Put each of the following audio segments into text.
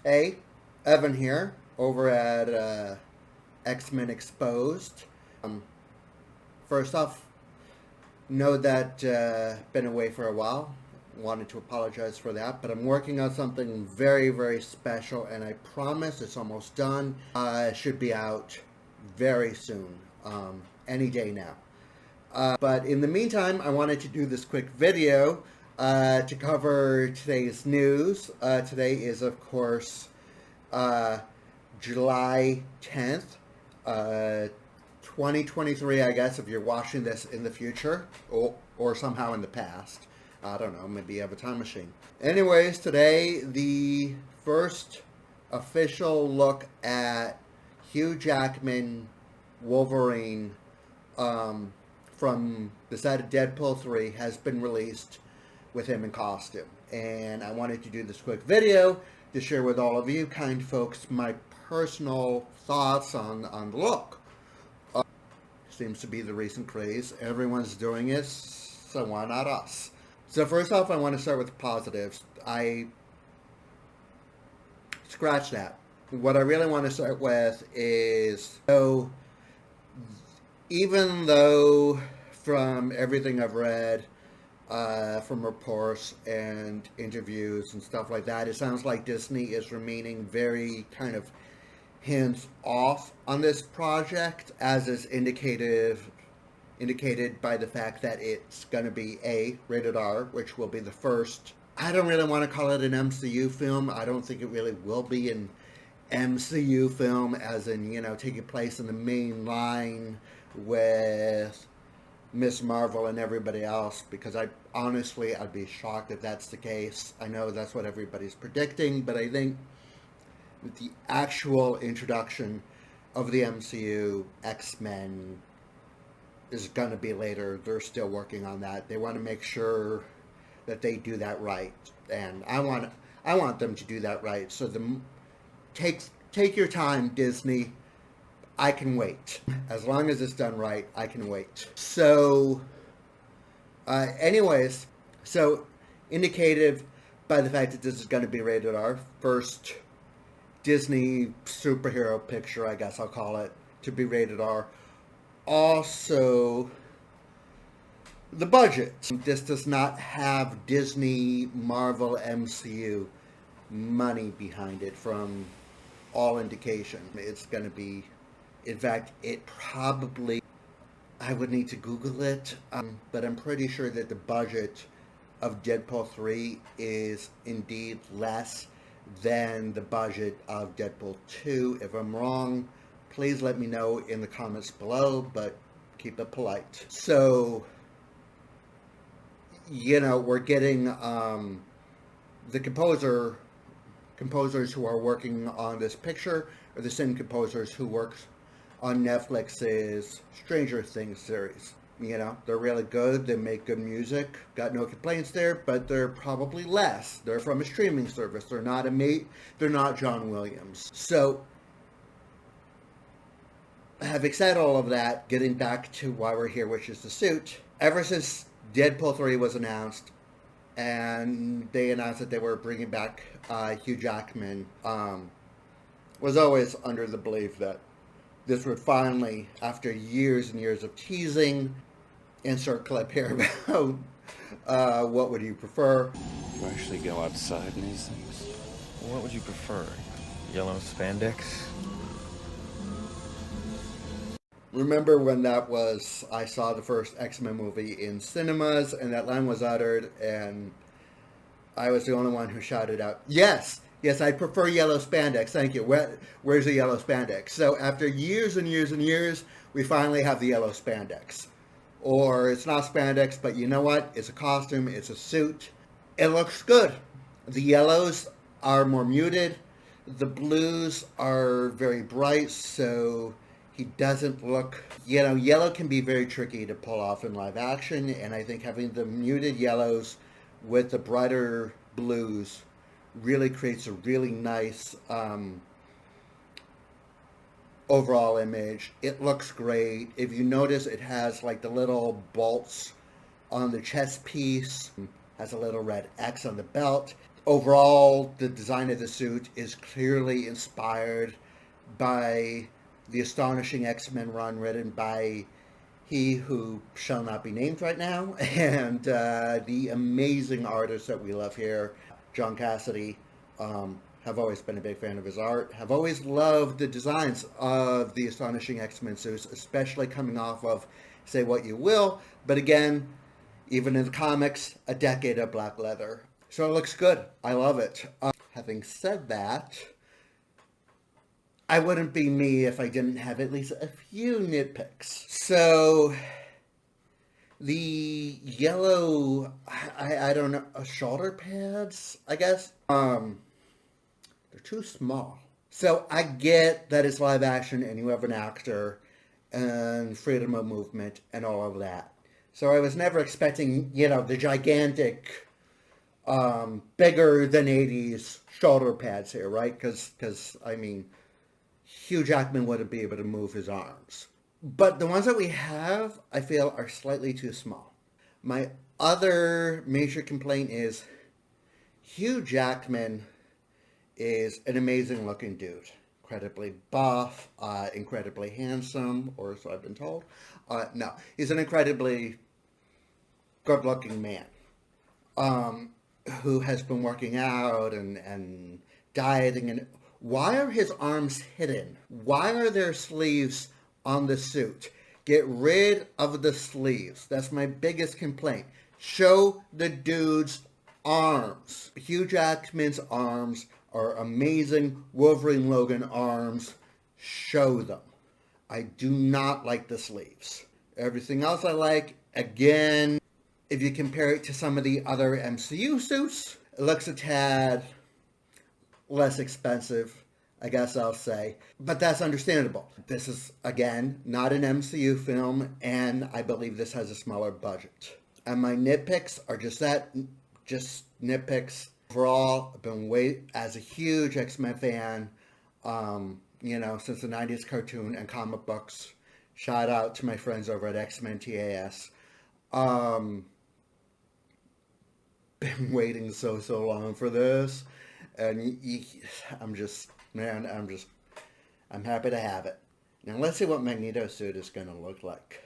Hey, Evan here, over at X-Men Exposed. Um, First off, know that been away for a while. Wanted to apologize for that, but I'm working on something very, very special, and I promise it's almost done. It should be out very soon, any day now. But in the meantime, I wanted to do this quick video to cover today's news. Today is, of course, uh, July 10th, uh, 2023, I guess, if you're watching this in the future or somehow in the past. I don't know, maybe you have a time machine. Anyways, today, the first official look at Hugh Jackman Wolverine from the set of Deadpool 3 has been released with him in costume. And I wanted to do this quick video to share with all of you kind folks my personal thoughts on the look. Seems to be the recent craze. Everyone's doing it, so why not us? So first off, I want to start with the positives. I scratch that. What I really want to start with is, so even though from everything I've read, from reports and interviews and stuff like that, it sounds like Disney is remaining very kind of hands off on this project, as is indicated by the fact that it's going to be rated R, which will be the first. I don't really want to call it an MCU film. I don't think it really will be an MCU film, as in, taking place in the main line with Miss Marvel and everybody else, because I'd be shocked if that's the case. I know that's what everybody's predicting, but I think with the actual introduction of the MCU, X-Men is going to be later. They're still working on that. They want to make sure that they do that right, and I want them to do that right. So take your time, Disney. I can wait. As long as it's done right, I can wait. So, anyways, so indicated by the fact that this is going to be rated R, first Disney superhero picture, I guess I'll call it, to be rated R. Also, the budget. This does not have Disney, Marvel, MCU money behind it from all indication. It's going to be, in fact, it probably, I would need to Google it, but I'm pretty sure that the budget of Deadpool 3 is indeed less than the budget of Deadpool 2. If I'm wrong, please let me know in the comments below, but keep it polite. So, we're getting the composers who are working on this picture are the same composers who worked on Netflix's Stranger Things series. They're really good. They make good music. Got no complaints there, but they're probably less. They're from a streaming service. They're not they're not John Williams. So, having said all of that, getting back to why we're here, which is the suit. Ever since Deadpool 3 was announced, and they announced that they were bringing back Hugh Jackman, was always under the belief that this would finally, after years and years of teasing, insert clip here about what would you prefer. You actually go outside in these things? What would you prefer? Yellow spandex? Remember when I saw the first X-Men movie in cinemas, and that line was uttered, and I was the only one who shouted out, yes, I prefer yellow spandex, thank you. Where's the yellow spandex? So after years and years and years, we finally have the yellow spandex. Or it's not spandex, but you know what? It's a costume, it's a suit. It looks good. The yellows are more muted. The blues are very bright, so he doesn't look, yellow can be very tricky to pull off in live action, and I think having the muted yellows with the brighter blues really creates a really nice overall image. It looks great. If you notice, it has like the little bolts on the chest piece, has a little red X on the belt. Overall, the design of the suit is clearly inspired by the astonishing X-Men run written by he who shall not be named right now, and the amazing artists that we love here, John Cassidy. Have always been a big fan of his art. Have always loved the designs of the astonishing X-Men suits, especially coming off of Say What You Will, but again, even in the comics, a decade of black leather. So it looks good. I love it. Having said that, I wouldn't be me if I didn't have at least a few nitpicks. So the yellow, I don't know, shoulder pads, I guess. They're too small. So I get that it's live action and you have an actor and freedom of movement and all of that. So I was never expecting, the gigantic, bigger than 80s shoulder pads here, right? Because I mean, Hugh Jackman wouldn't be able to move his arms. But the ones that we have, I feel, are slightly too small. My other major complaint is Hugh Jackman is an amazing looking dude. Incredibly buff, incredibly handsome, or so I've been told. No, he's an incredibly good looking man who has been working out and dieting. And why are his arms hidden? Why are there sleeves on the suit? Get rid of the sleeves. That's my biggest complaint. Show the dude's arms. Hugh Jackman's arms are amazing Wolverine Logan arms. Show them. I do not like the sleeves. Everything else I like. Again, if you compare it to some of the other MCU suits, it looks a tad less expensive, I guess I'll say. But that's understandable. This is, again, not an MCU film, and I believe this has a smaller budget. And my nitpicks are just nitpicks. Overall, I've been as a huge X-Men fan, since the 90s cartoon and comic books. Shout out to my friends over at X-Men TAS. Been waiting so long for this, and I'm happy to have it. Now let's see what Magneto's suit is going to look like.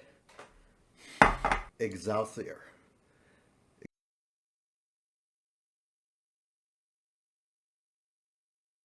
Excelsior.